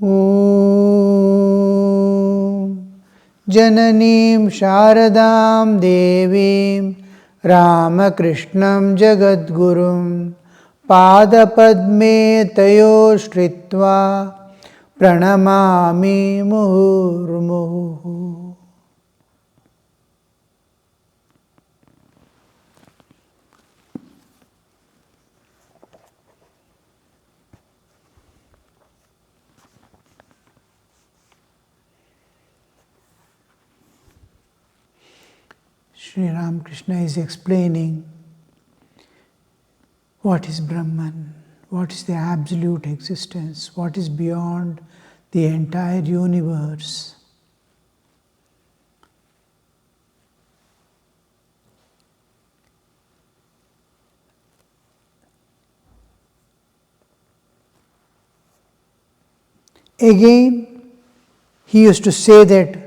Om Jananim Sharadam Devim Ramakrishnam Jagadgurum Padapadme Tayo Shritva Pranamami Muhurmuhu. Sri Ramakrishna is explaining what is Brahman, what is the absolute existence, what is beyond the entire universe. Again, he used to say that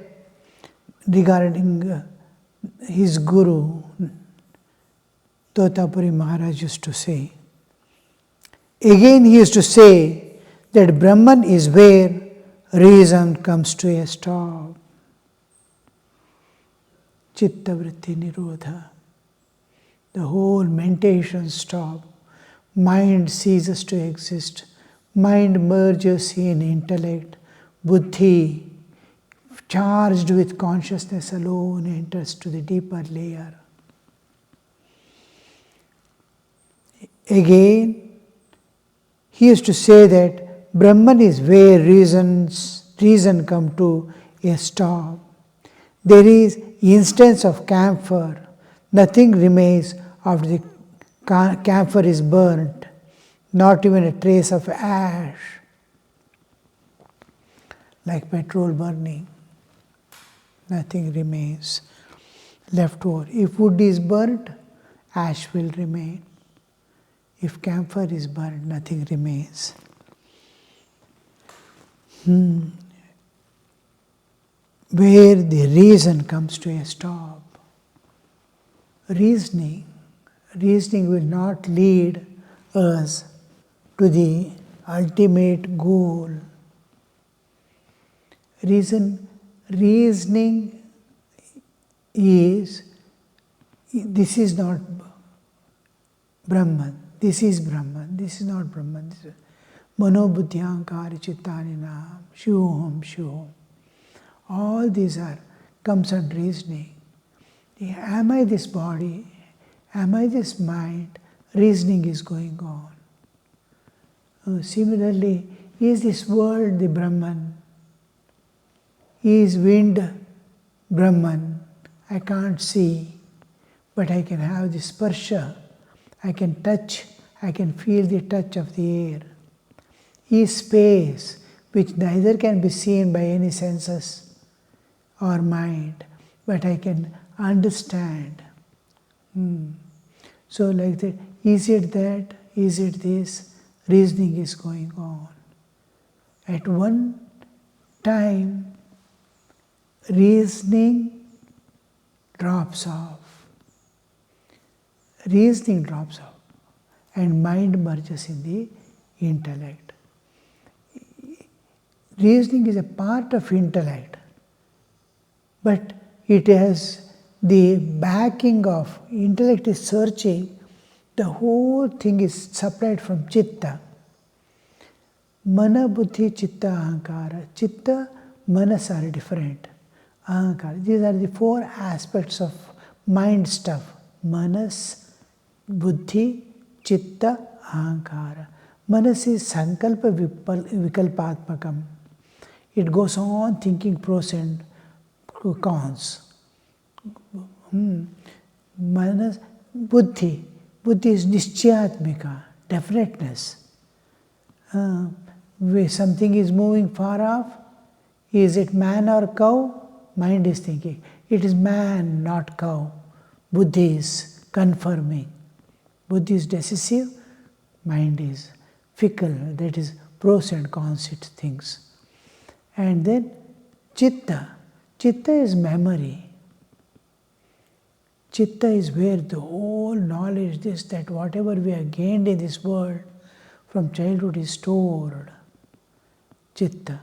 regarding his guru, Totapuri Maharaj used to say. Again, he used to say that Brahman is where reason comes to a stop. Chitta vritti nirodha. The whole mentation stops. Mind ceases to exist. Mind merges in intellect. Buddhi, charged with consciousness alone, enters to the deeper layer. Again, he used to say that Brahman is where reason come to a stop. There is instance of camphor. Nothing remains after the camphor is burnt, not even a trace of ash, like petrol burning. Nothing remains left over. If wood is burnt, ash will remain. If camphor is burnt, nothing remains. Where the reason comes to a stop. Reasoning will not lead us to the ultimate goal. Reasoning is, this is not Brahman, this is Brahman, this is not Brahman. Mano buddhyankari chittaninam, shivoham. All these comes under reasoning. Am I this body? Am I this mind? Reasoning is going on. Similarly, is this world the Brahman? Is wind Brahman? I can't see, but I can have the sparsha. I can touch, I can feel the touch of the air. Is space, which neither can be seen by any senses or mind, but I can understand. So like that, is it that? Is it this? Reasoning is going on. At one time, reasoning drops off. Reasoning drops off and mind merges in the intellect. Reasoning is a part of intellect, but it has the backing of intellect is searching. The whole thing is supplied from chitta. Mana, buddhi, chitta, ahankara. Chitta, manas are different. Ahankara. These are the four aspects of mind stuff. Manas, buddhi, chitta, ahankara. Manas is sankalpa vikalpatmakam. It goes on thinking pros and cons. Manas, buddhi. Buddhi is nischayatmika, definiteness. Where something is moving far off, is it man or cow? Mind is thinking, it is man, not cow. Buddhi is confirming. Buddhi is decisive, mind is fickle, that is pros and cons things. And then chitta. Chitta is memory. Chitta is where the whole knowledge, this, that, whatever we have gained in this world from childhood is stored. Chitta.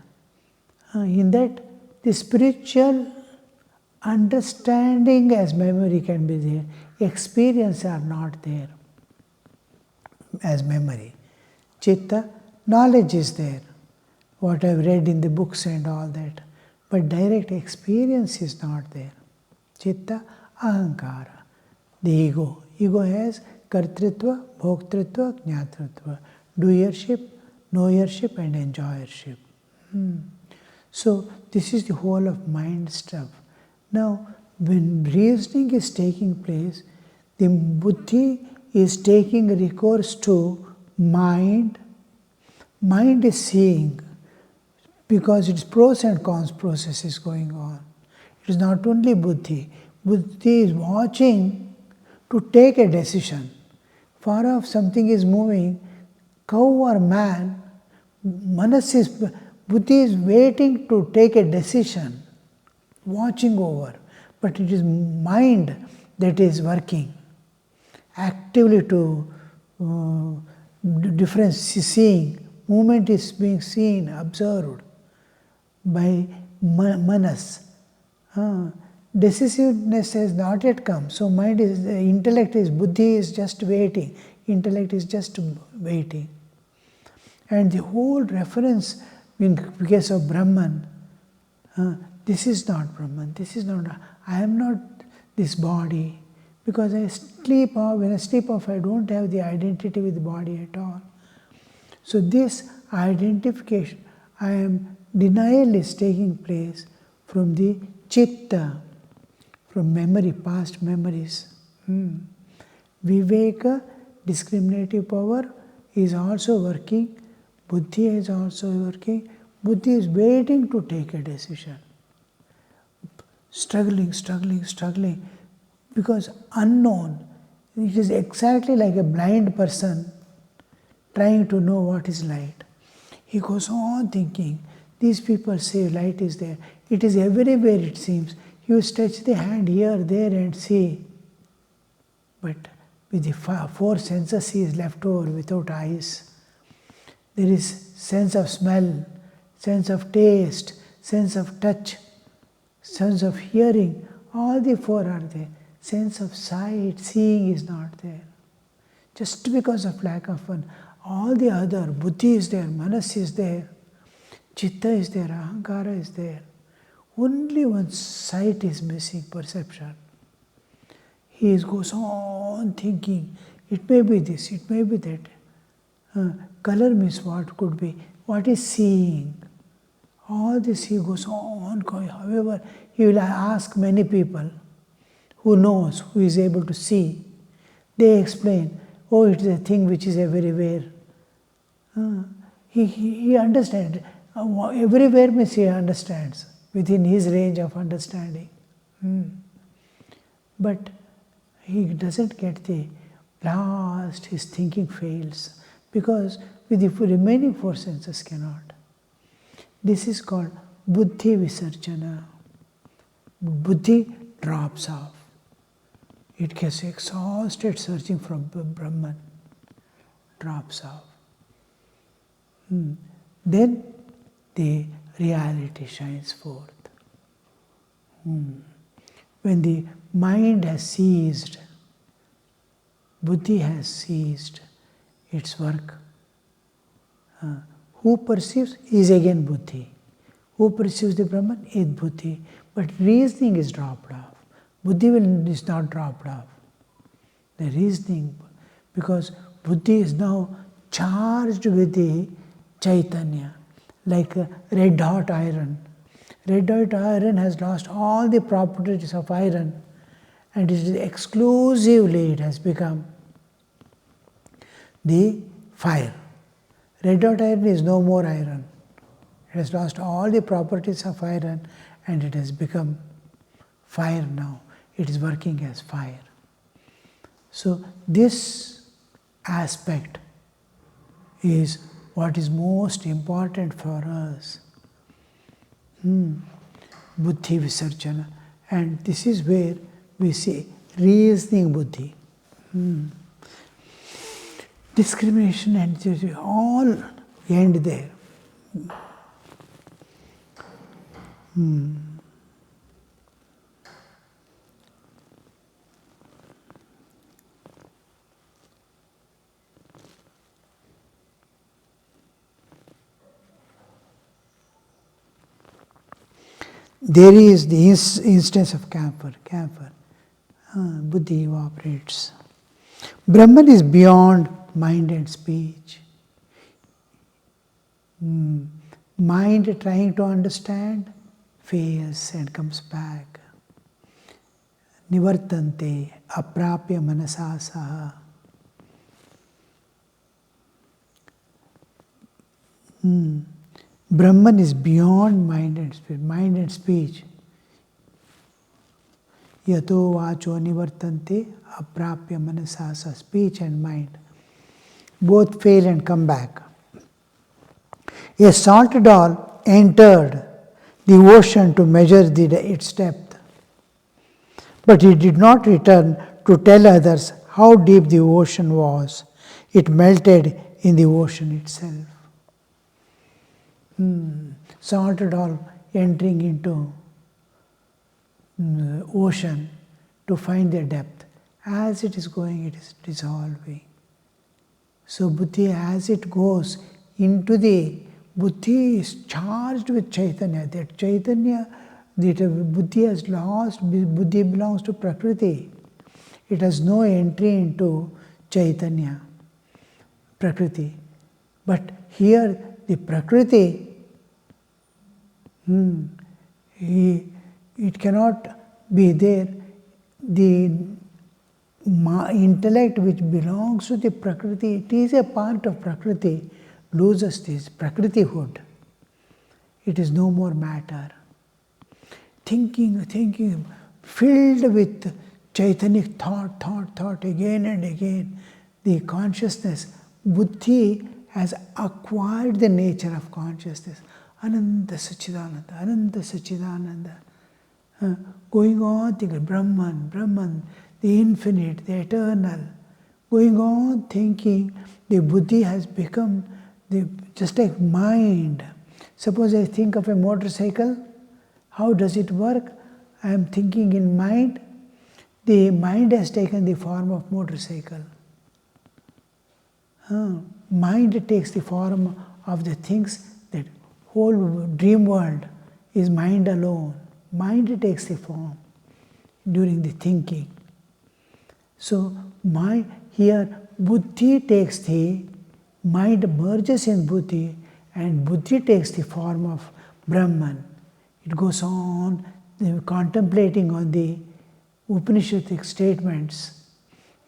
In that, the spiritual understanding as memory can be there. Experience are not there as memory. Chitta, knowledge is there. What I've read in the books and all that. But direct experience is not there. Chitta, ahankara, the ego. Ego has kartritva, bhoktritva, jnatritva, doership, knowership and enjoyership. So this is the whole of mind stuff. Now, when reasoning is taking place, the buddhi is taking recourse to mind. Mind is seeing, because its pros and cons process is going on. It is not only buddhi. Buddhi is watching to take a decision. Far off something is moving, cow or man, buddhi is waiting to take a decision, watching over. But it is mind that is working actively to difference, seeing. Movement is being seen, observed by manas. Decisiveness has not yet come. So mind is, intellect is, buddhi is just waiting. Intellect is just waiting. And the whole reference in case of Brahman, this is not Brahman, this is not, I am not this body. Because I sleep off, when I sleep off, I don't have the identity with the body at all. So this identification, denial is taking place from the chitta, from memory, past memories. Viveka, discriminative power, is also working. Buddhi is also working. Buddhi is waiting to take a decision. Struggling, because unknown. It is exactly like a blind person trying to know what is light. He goes on thinking, these people say light is there. It is everywhere, it seems. You stretch the hand here, there and see. But with the four senses he is left over without eyes. There is sense of smell, sense of taste, sense of touch, sense of hearing. All the four are there. Sense of sight, seeing is not there. Just because of lack of one. All the other, buddhi is there, manas is there, chitta is there, ahankara is there. Only one sight is missing, perception. He goes on thinking, it may be this, it may be that. Color means what could be, what is seeing. All this he goes on going. However, he will ask many people who knows, who is able to see. They explain, oh, it is a thing which is everywhere. He understands. Everywhere means he understands, within his range of understanding. But he doesn't get the last, his thinking fails, because with the remaining four senses cannot. This is called buddhi visarjana. Buddhi drops off. It gets exhausted searching for Brahman, drops off. Then the reality shines forth. When the mind has ceased, buddhi has ceased its work. Who perceives is again buddhi. Who perceives the Brahman is buddhi. But reasoning is dropped off. Buddhi is not dropped off. The reasoning, because buddhi is now charged with the Chaitanya, like a red hot iron. Red hot iron has lost all the properties of iron, and it is exclusively it has become the fire. Red hot iron is no more iron. It has lost all the properties of iron and it has become fire now. It is working as fire. So this aspect is what is most important for us. Buddhi visarjana. And this is where we see reasoning buddhi. Discrimination and all end there. There is the instance of camphor. Buddhi evaporates. Brahman is beyond mind and speech. Mind trying to understand fails and comes back. Nivartante aprapya manasa saha. Brahman is beyond mind and speech. Mind and speech. Yato vacho nivartante aprapya manasa saha. Speech and mind both fail and come back. A salt doll entered the ocean to measure its depth, but it did not return to tell others how deep the ocean was. It melted in the ocean itself. Salt doll entering into ocean to find the depth. As it is going, it is dissolving. So buddhi, as it goes into the buddhi is charged with Chaitanya. That Chaitanya, that buddhi has lost, buddhi belongs to Prakriti. It has no entry into Chaitanya, Prakriti. But here the Prakriti, it cannot be there. The intellect which belongs to the Prakriti, it is a part of Prakriti, loses this Prakritihood. It is no more matter. Thinking, filled with Chaitanic thought again and again. The consciousness, buddhi has acquired the nature of consciousness. Ananda Sachidananda. Going on thinking, Brahman, the infinite, the eternal. Going on thinking, the buddhi has become just like mind. Suppose I think of a motorcycle, how does it work? I am thinking in mind. The mind has taken the form of motorcycle. Mind takes the form of the things. That whole dream world is mind alone. Mind takes the form during the thinking. So here buddhi takes the, mind merges in buddhi, and buddhi takes the form of Brahman. It goes on contemplating on the Upanishadic statements.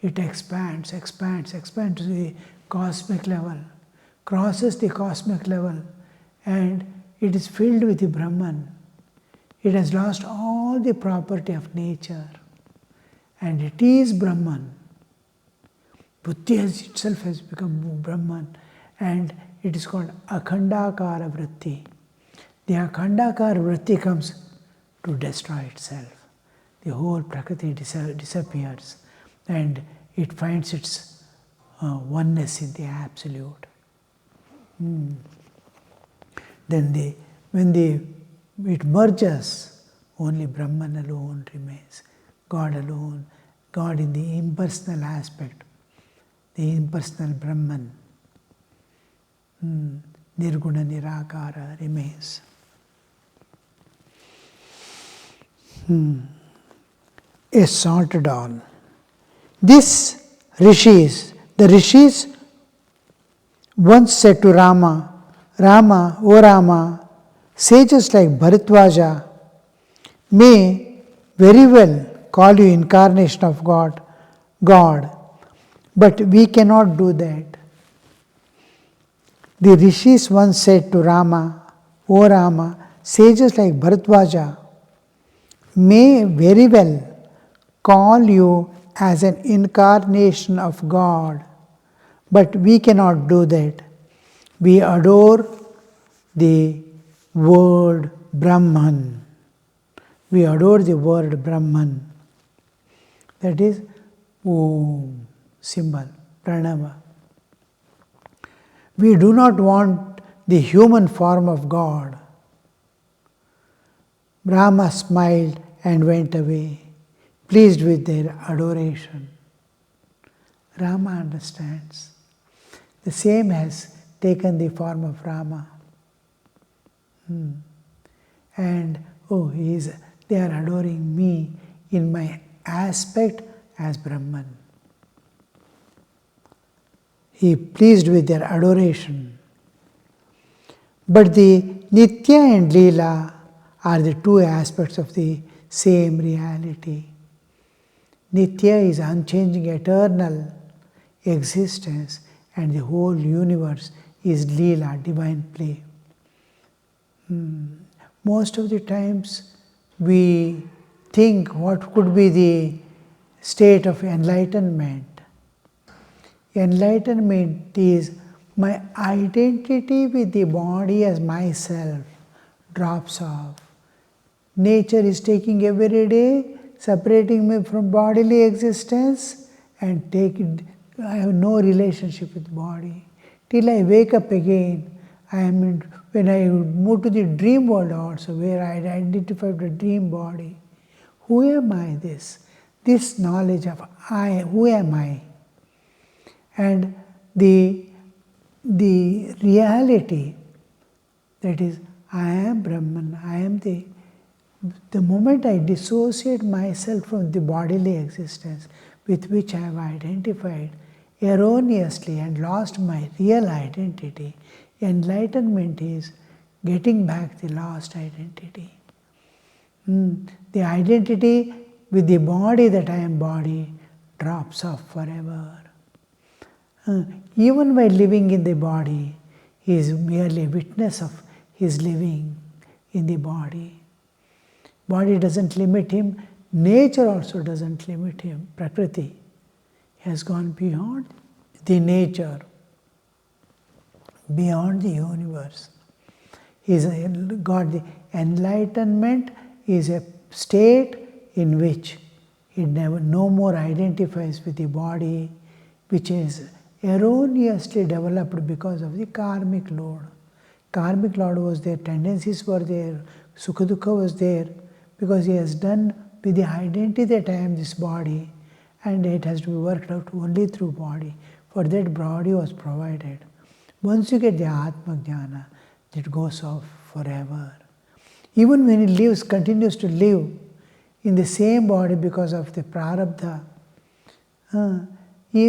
It expands to the cosmic level, crosses the cosmic level, and it is filled with the Brahman. It has lost all the property of nature, and it is Brahman. Buddhi itself has become Brahman, and it is called Akhandakara Vritti. The Akhandakara Vritti comes to destroy itself. The whole Prakriti disappears, and it finds its oneness in the Absolute. Then when it merges, only Brahman alone remains. God alone, God in the impersonal aspect, the impersonal Brahman, Nirguna Nirakara remains. A sorted all. The rishis once said to Rama, O Rama, sages like Bharatwaja may very well call you incarnation of God, but we cannot do that. The rishis once said to Rama, O Rama, sages like Bharatwaja may very well call you as an incarnation of God, but we cannot do that. We adore the word Brahman. We adore the word Brahman. That is Om symbol, Pranava. We do not want the human form of God. Brahma smiled and went away, pleased with their adoration. Rama understands. The same has taken the form of Rama. And they are adoring me in my aspect as Brahman. He pleased with their adoration. But the Nitya and Leela are the two aspects of the same reality. Nitya is unchanging, eternal existence, and the whole universe is Leela, divine play. Most of the times we think what could be the state of enlightenment. Enlightenment is my identity with the body as myself drops off. Nature is taking every day, separating me from bodily existence and I have no relationship with body. Till I wake up again, when I move to the dream world also, where I identify with the dream body. Who am I this knowledge of I, who am I? And the reality that is, I am Brahman, I am the moment I dissociate myself from the bodily existence with which I have identified erroneously and lost my real identity, enlightenment is getting back the lost identity. The identity with the body that I am body drops off forever. Even while living in the body, he is merely a witness of his living in the body. Body doesn't limit him, nature also doesn't limit him. Prakriti has gone beyond the nature, beyond the universe. He's got the enlightenment is a state in which he no more identifies with the body, which is erroneously developed because of the karmic load. Karmic load was there, tendencies were there, Sukha Dukkha was there, because he has done with the identity that I am this body, and it has to be worked out only through body. For that, body was provided. Once you get the Atma Jnana, it goes off forever. Even when he lives, continues to live in the same body because of the prarabdha, he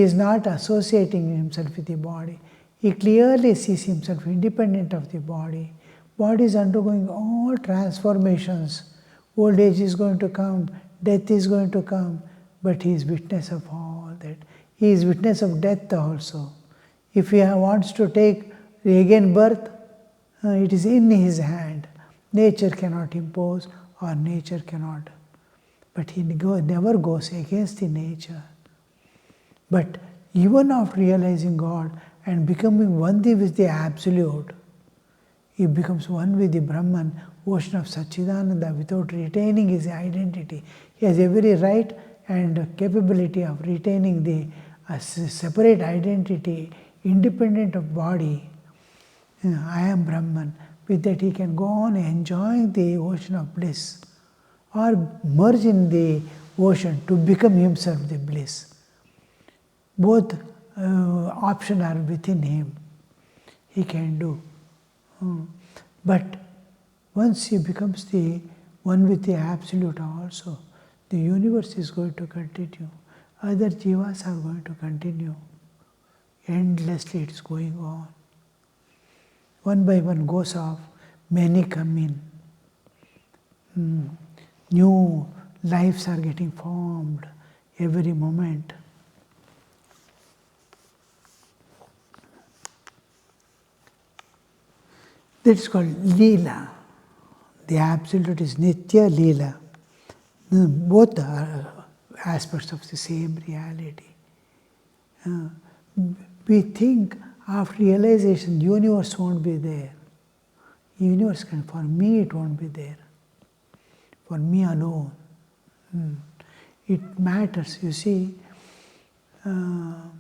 is not associating himself with the body. He clearly sees himself independent of the body. Body is undergoing all transformations. Old age is going to come, death is going to come, but he is witness of all that. He is witness of death also. If he wants to take again birth, it is in his hand. Nature cannot impose or nature cannot. But he never goes against the nature. But even after realizing God and becoming one with the Absolute, he becomes one with the Brahman, ocean of Satchidananda, without retaining his identity. He has every right and capability of retaining the separate identity, independent of body. I am Brahman. With that he can go on enjoying the ocean of bliss or merge in the ocean to become himself the bliss. Both options are within him. He can do. But once he becomes the one with the Absolute also, the universe is going to continue. Other jivas are going to continue. Endlessly it is going on. One by one goes off, many come in. New lives are getting formed every moment. That is called Leela. The Absolute is Nitya Leela. Both are aspects of the same reality. We think after realization, universe won't be there. Universe can, for me it won't be there. For me alone. It matters, you see. One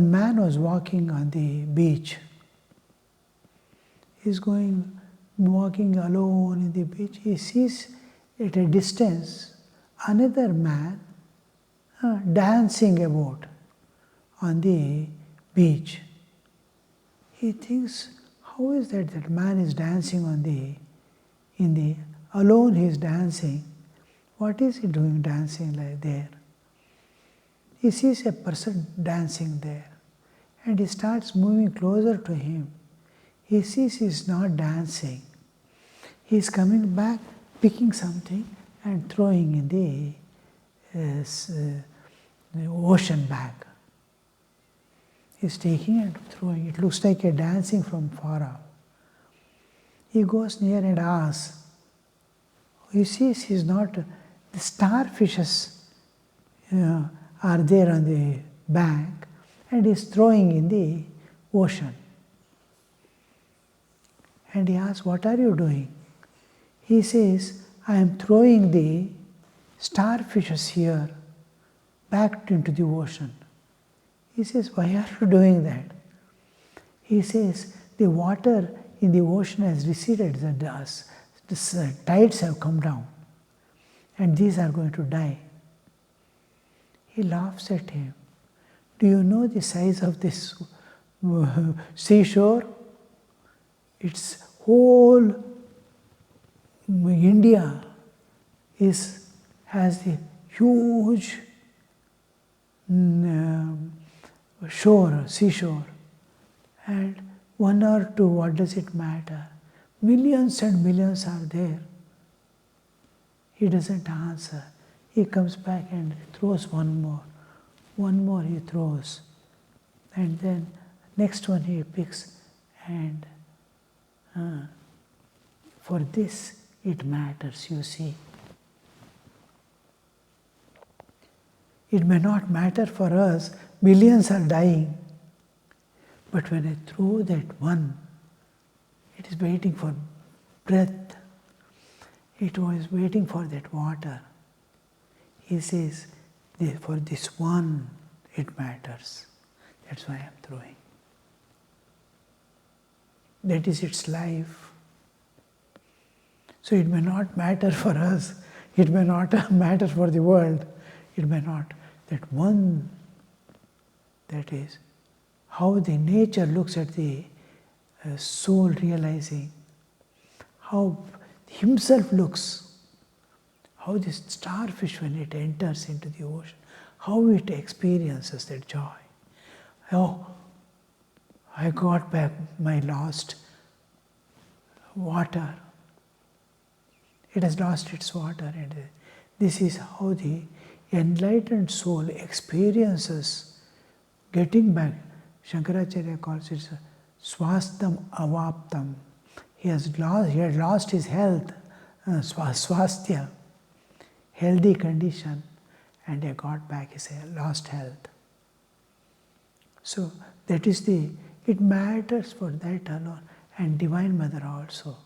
man was walking on the beach. He's going walking alone in the beach. He sees at a distance another man dancing about on the beach. He thinks, how is that man is dancing alone he is dancing. What is he doing dancing like there? He sees a person dancing there and he starts moving closer to him. He sees he is not dancing. He is coming back, picking something and throwing in the ocean back. He is taking and throwing. It looks like a dancing from far off. He goes near and asks. He sees he is not. The starfishes are there on the bank and he is throwing in the ocean. And he asks, what are you doing? He says, I am throwing the starfishes here back into the ocean. He says, why are you doing that? He says, the water in the ocean has receded, the tides have come down and these are going to die. He laughs at him. Do you know the size of this seashore? Its whole India has the huge seashore, and one or two, what does it matter? Millions and millions are there. He doesn't answer. He comes back and throws one more. One more he throws. And then next one he picks, and for this it matters, you see. It may not matter for us, millions are dying. But when I throw that one, it is waiting for breath. It was waiting for that water. He says, for this one, it matters. That's why I'm throwing. That is its life. So it may not matter for us. It may not matter for the world. It may not. That one, that is how the nature looks at the soul realizing, how himself looks, how this starfish when it enters into the ocean, how it experiences that joy. Oh, I got back my lost water. It has lost its water, and this is how the enlightened soul experiences getting back. Shankaracharya calls it swastham avaptam. He had lost his health, swasthya, healthy condition, and he got back his lost health. So that is it matters for that alone. And Divine Mother also.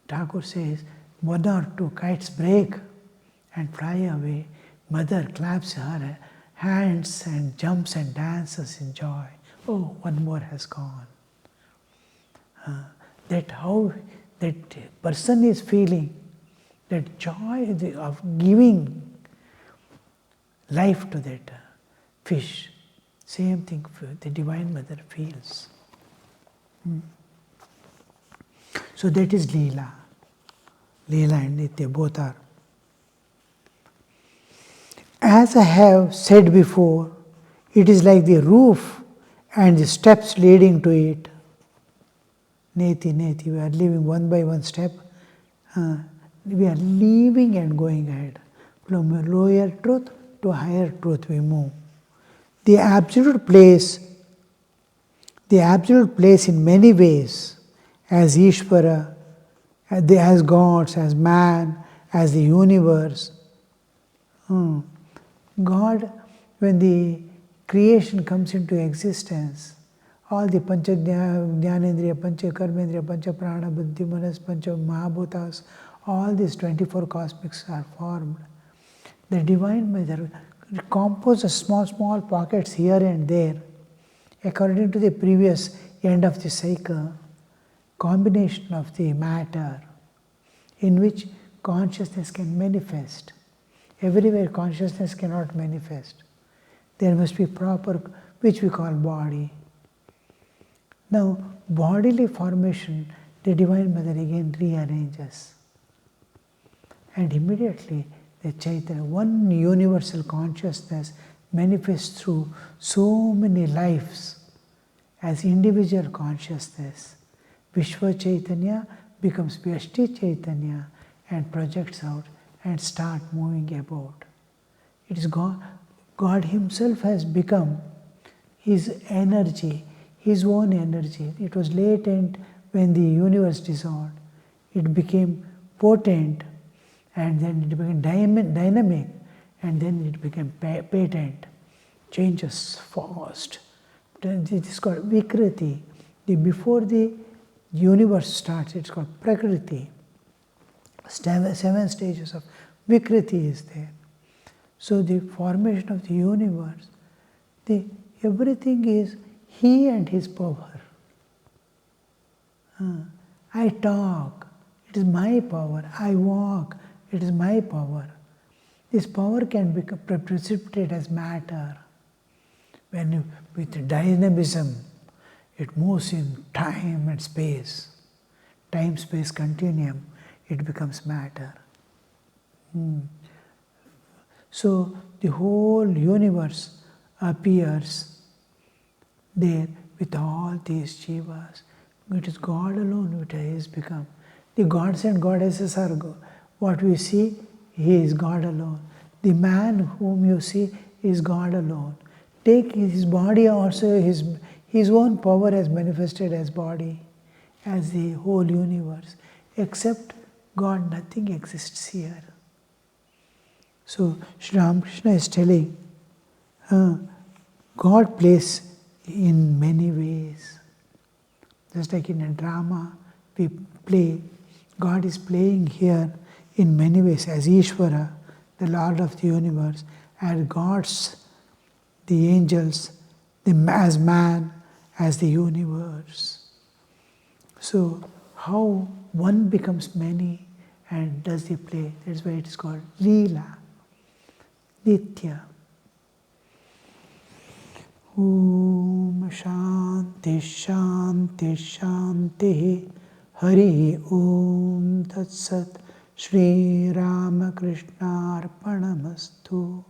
Thakur says, one or two kites break and fly away. Mother claps her hands and jumps and dances in joy. Oh, one more has gone. That how that person is feeling, that joy of giving life to that fish. Same thing the Divine Mother feels. So that is Leela. Leela and Nitya both are. As I have said before, it is like the roof and the steps leading to it. Neti, we are leaving one by one step. We are leaving and going ahead. From lower truth to higher truth we move. The absolute place in many ways, as Ishvara, as gods, as man, as the universe. God, when the creation comes into existence, all the Pancha Jnanendriya, Pancha Karmendriya, Pancha Prana, Buddhi, Manas, Pancha Mahabhutas, all these 24 cosmics are formed. The Divine Mother composes small pockets here and there, according to the previous end of the cycle. combination of the matter in which consciousness can manifest. Everywhere consciousness cannot manifest. There must be proper, which we call body. Now, bodily formation, the Divine Mother again rearranges. And immediately the Chaitanya, one universal consciousness, manifests through so many lives as individual consciousness. Vishwa Chaitanya becomes Vyashti Chaitanya and projects out and start moving about. It is God. God Himself has become His energy, His own energy. It was latent when the universe dissolved. It became potent, and then it became dynamic, and then it became patent. Changes fast. It is called Vikriti. Before the universe starts, it's called Prakriti. 7 stages of Vikriti is there. So the formation of the universe, everything is He and His power. I talk, it is my power. I walk, it is my power. This power can become precipitated as matter. With dynamism, it moves in time and space. Time-space continuum, it becomes matter. So the whole universe appears there with all these jivas. It is God alone which has become. The gods and goddesses are what we see, He is God alone. The man whom you see is God alone. Take his body also, his own power has manifested as body, as the whole universe. Except God, nothing exists here. So Sri Ramakrishna is telling, God plays in many ways. Just like in a drama, we play, God is playing here in many ways as Ishvara, the Lord of the universe, as gods, the angels, as man, as the universe. So how one becomes many and does the play, that's why it is called Leela, Nitya. Om Shanti Shanti Shanti Hari Om Tat Sat Shri Ramakrishna Arpanamastu.